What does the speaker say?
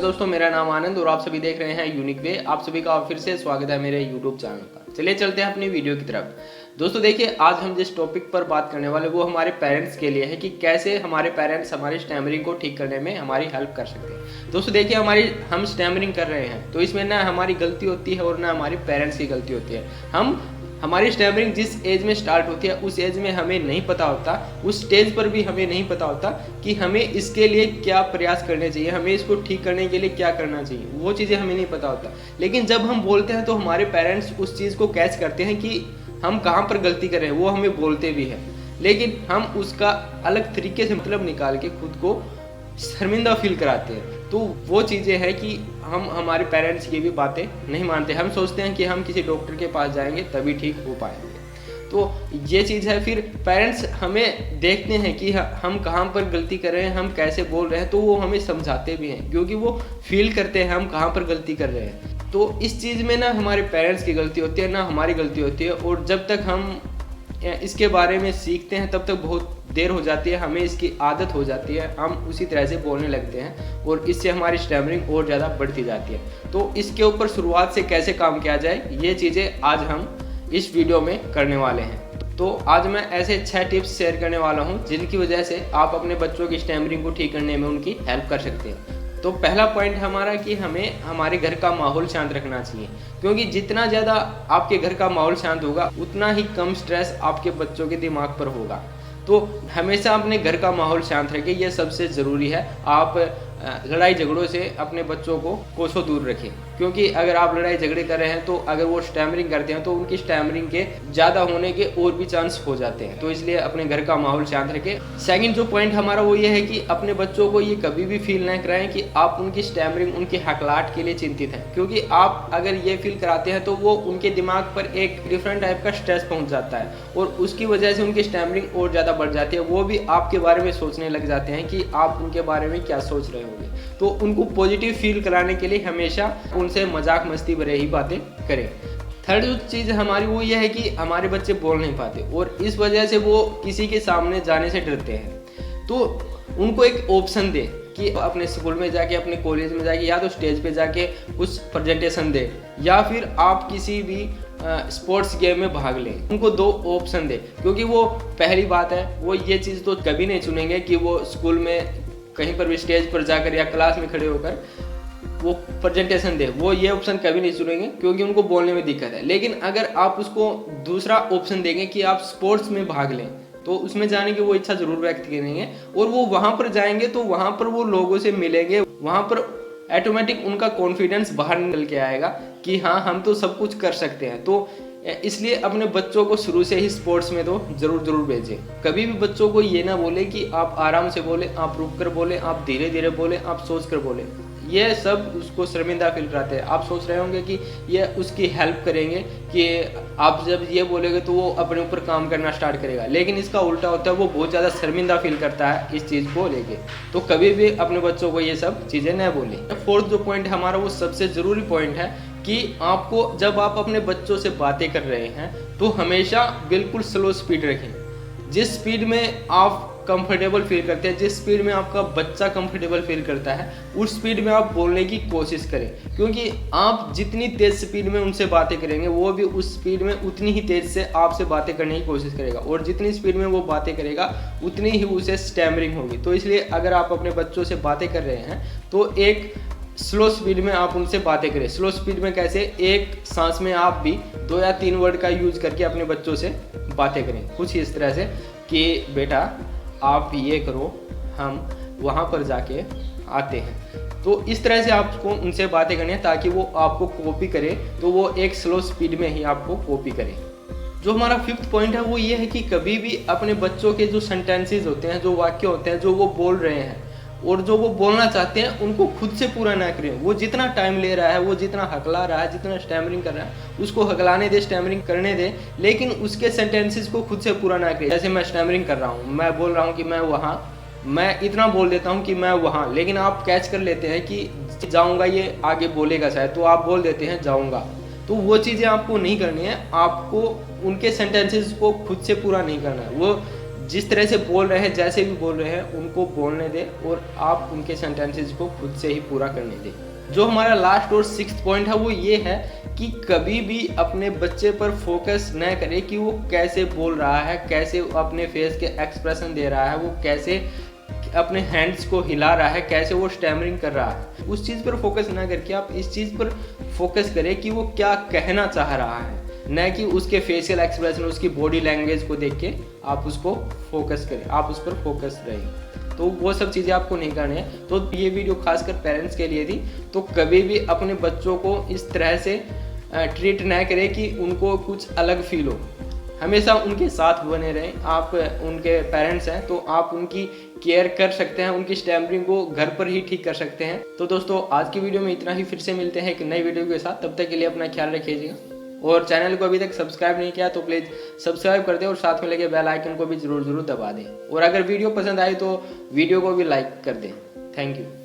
दोस्तों, मेरा नाम आनंद और आप सभी देख रहे हैं यूनिक वे। आप सभी का फिर से स्वागत है मेरे यूट्यूब चैनल पर। चलिए चलते हैं अपनी वीडियो की तरफ। दोस्तों देखिए, आज हम जिस टॉपिक पर बात करने वाले वो हमारे पेरेंट्स के लिए है कि कैसे हमारे पेरेंट्स हमारी स्टैमरिंग को ठीक करने में हमारी हेल्प कर सकते हैं। दोस्तों देखिए, हम स्टैमरिंग कर रहे हैं तो इसमें ना हमारी गलती होती है और ना हमारी पेरेंट्स की गलती होती है। हमारी स्टैमरिंग जिस एज में स्टार्ट होती है उस एज में हमें नहीं पता होता, उस स्टेज पर भी हमें नहीं पता होता कि हमें इसके लिए क्या प्रयास करने चाहिए, हमें इसको ठीक करने के लिए क्या करना चाहिए, वो चीज़ें हमें नहीं पता होता। लेकिन जब हम बोलते हैं तो हमारे पेरेंट्स उस चीज़ को कैच करते हैं कि हम कहाँ पर गलती कर रहे हैं, वो हमें बोलते भी हैं, लेकिन हम उसका अलग तरीके से मतलब निकाल के खुद को शर्मिंदा फील कराते हैं। तो वो चीज़ें हैं कि हम हमारे पेरेंट्स की भी बातें नहीं मानते। हम सोचते हैं कि हम किसी डॉक्टर के पास जाएंगे तभी ठीक हो पाएंगे। तो ये चीज़ है। फिर पेरेंट्स हमें देखते हैं कि हम कहाँ पर गलती कर रहे हैं, हम कैसे बोल रहे हैं, तो वो हमें समझाते भी हैं क्योंकि वो फील करते हैं हम कहाँ पर गलती कर रहे हैं। तो इस चीज़ में ना हमारे पेरेंट्स की गलती होती है ना हमारी गलती होती है। और जब तक हम इसके बारे में सीखते हैं तब तक बहुत देर हो जाती है, हमें इसकी आदत हो जाती है, हम उसी तरह से बोलने लगते हैं और इससे हमारी स्टैमरिंग और ज़्यादा बढ़ती जाती है। तो इसके ऊपर शुरुआत से कैसे काम किया जाए, ये चीज़ें आज हम इस वीडियो में करने वाले हैं। तो आज मैं ऐसे 6 टिप्स शेयर करने वाला हूँ जिनकी वजह से आप अपने बच्चों की स्टैमरिंग को ठीक करने में उनकी हेल्प कर सकते हैं। तो पहला पॉइंट हमारा कि हमें हमारे घर का माहौल शांत रखना चाहिए, क्योंकि जितना ज़्यादा आपके घर का माहौल शांत होगा उतना ही कम स्ट्रेस आपके बच्चों के दिमाग पर होगा। तो हमेशा अपने घर का माहौल शांत रखें, यह सबसे ज़रूरी है। आप लड़ाई झगड़ों से अपने बच्चों को कोसों दूर रखें, क्योंकि अगर आप लड़ाई झगड़े कर रहे हैं तो अगर वो स्टैमरिंग करते हैं तो उनकी स्टैमरिंग के ज़्यादा होने के और भी चांस हो जाते हैं। तो इसलिए अपने घर का माहौल शांत रखें। सेकंड जो पॉइंट हमारा वो ये है कि अपने बच्चों को ये कभी भी फील ना कराएं कि आप उनकी स्टैमरिंग, उनकी हकलाहट के लिए चिंतित हैं, क्योंकि आप अगर ये फील कराते हैं तो वो उनके दिमाग पर एक डिफरेंट टाइप का स्ट्रेस पहुँच जाता है और उसकी वजह से उनकी स्टैमरिंग और ज़्यादा बढ़ जाती है। वो भी आपके बारे में सोचने लग जाते हैं कि आप उनके बारे में क्या सोच रहे होंगे। तो उनको पॉजिटिव फील कराने के लिए हमेशा उनसे मजाक मस्ती भरे ही बातें करें। थर्ड जो चीज़ हमारी वो ये है कि हमारे बच्चे बोल नहीं पाते और इस वजह से वो किसी के सामने जाने से डरते हैं। तो उनको एक ऑप्शन दे कि अपने स्कूल में जाके, अपने कॉलेज में जाके या तो स्टेज पे जाके कुछ प्रेजेंटेशन दे या फिर आप किसी भी स्पोर्ट्स गेम में भाग लें। उनको 2 ऑप्शन दे, क्योंकि वो पहली बात है वो ये चीज़ तो कभी नहीं चुनेंगे कि वो स्कूल में कहीं पर भी स्टेज पर जाकर या क्लास में खड़े होकर वो प्रेजेंटेशन दे, वो ये ऑप्शन कभी नहीं चुनेंगे क्योंकि उनको बोलने में दिक्कत है। लेकिन अगर आप उसको दूसरा ऑप्शन देंगे कि आप स्पोर्ट्स में भाग लें तो उसमें जाने की वो इच्छा जरूर व्यक्त करेंगे और वो वहाँ पर जाएंगे तो वहाँ पर वो लोगों से मिलेंगे, वहाँ पर ऑटोमेटिक उनका कॉन्फिडेंस बाहर निकल के आएगा कि हाँ, हम तो सब कुछ कर सकते हैं। तो इसलिए अपने बच्चों को शुरू से ही स्पोर्ट्स में तो जरूर भेजें। कभी भी बच्चों को ये ना बोले कि आप आराम से बोले, आप रुक कर बोले, आप धीरे धीरे बोले, आप सोच कर बोले। ये सब उसको शर्मिंदा फील कराते हैं। आप सोच रहे होंगे कि ये उसकी हेल्प करेंगे कि आप जब ये बोलेंगे तो वो अपने ऊपर काम करना स्टार्ट करेगा, लेकिन इसका उल्टा होता है, वो बहुत ज़्यादा शर्मिंदा फील करता है इस चीज़ को लेके। तो कभी भी अपने बच्चों को ये सब चीज़ें न बोलें। फोर्थ जो पॉइंट हमारा वो सबसे ज़रूरी पॉइंट है कि आपको जब आप अपने बच्चों से बातें कर रहे हैं तो हमेशा बिल्कुल स्लो स्पीड रखें। जिस स्पीड में आप कंफर्टेबल फील करते हैं, जिस स्पीड में आपका बच्चा कंफर्टेबल फील करता है, उस स्पीड में आप बोलने की कोशिश करें, क्योंकि आप जितनी तेज़ स्पीड में उनसे बातें करेंगे वो भी उस स्पीड में उतनी ही तेज़ से आपसे बातें करने की कोशिश करेगा और जितनी स्पीड में वो बातें करेगा उतनी ही उसे स्टैमरिंग होगी। तो इसलिए अगर आप अपने बच्चों से बातें कर रहे हैं तो एक स्लो स्पीड में आप उनसे बातें करें। स्लो स्पीड में कैसे? एक सांस में आप भी 2 या 3 वर्ड का यूज करके अपने बच्चों से बातें करें, कुछ इस तरह से कि बेटा आप ये करो, हम वहाँ पर जाके आते हैं। तो इस तरह से आपको उनसे बातें करनी है ताकि वो आपको कॉपी करे, तो वो एक स्लो स्पीड में ही आपको कॉपी करे। जो हमारा 5th पॉइंट है वो ये है कि कभी भी अपने बच्चों के जो सेंटेंसेस होते हैं, जो वाक्य होते हैं, जो वो बोल रहे हैं और जो वो बोलना चाहते हैं, उनको खुद से पूरा ना करें। वो जितना टाइम ले रहा है, वो जितना हकला रहा है, जितना स्टैमरिंग कर रहा है, उसको हकलाने दे, स्टैमरिंग करने दे, लेकिन उसके सेंटेंसेस को खुद से पूरा ना करें। जैसे मैं स्टैमरिंग कर रहा हूँ, मैं बोल रहा हूँ कि मैं वहाँ, मैं इतना बोल देता हूँ कि मैं वहाँ, लेकिन आप कैच कर लेते हैं कि जाऊँगा ये आगे बोलेगा शायद, तो आप बोल देते हैं जाऊँगा। तो वो चीज़ें आपको नहीं करनी है, आपको उनके सेंटेंसेस को खुद से पूरा नहीं करना है। वो जिस तरह से बोल रहे हैं, जैसे भी बोल रहे हैं, उनको बोलने दें और आप उनके सेंटेंसेस को खुद से ही पूरा करने दें। जो हमारा लास्ट और 6th पॉइंट है वो ये है कि कभी भी अपने बच्चे पर फोकस न करें कि वो कैसे बोल रहा है, कैसे अपने फेस के एक्सप्रेशन दे रहा है, वो कैसे अपने हैंड्स को हिला रहा है, कैसे वो स्टैमरिंग कर रहा है। उस चीज़ पर फोकस ना करके आप इस चीज़ पर फोकस करें कि वो क्या कहना चाह रहा है, न कि उसके फेशियल एक्सप्रेशन, उसकी बॉडी लैंग्वेज को देख के आप उसको फोकस करें, आप उस पर फोकस रहें। तो वो सब चीज़ें आपको नहीं करनी है। तो ये वीडियो खासकर पेरेंट्स के लिए थी। तो कभी भी अपने बच्चों को इस तरह से ट्रीट ना करें कि उनको कुछ अलग फील हो। हमेशा उनके साथ बने रहें। आप उनके पेरेंट्स हैं तो आप उनकी केयर कर सकते हैं, उनकी स्टैमरिंग को घर पर ही ठीक कर सकते हैं। तो दोस्तों आज की वीडियो में इतना ही। फिर से मिलते हैं एक नई वीडियो के साथ। तब तक के लिए अपना ख्याल रखिएगा और चैनल को अभी तक सब्सक्राइब नहीं किया तो प्लीज़ सब्सक्राइब कर दें और साथ में लगे बेल आइकन को भी ज़रूर दबा दें। और अगर वीडियो पसंद आए तो वीडियो को भी लाइक कर दें। Thank you.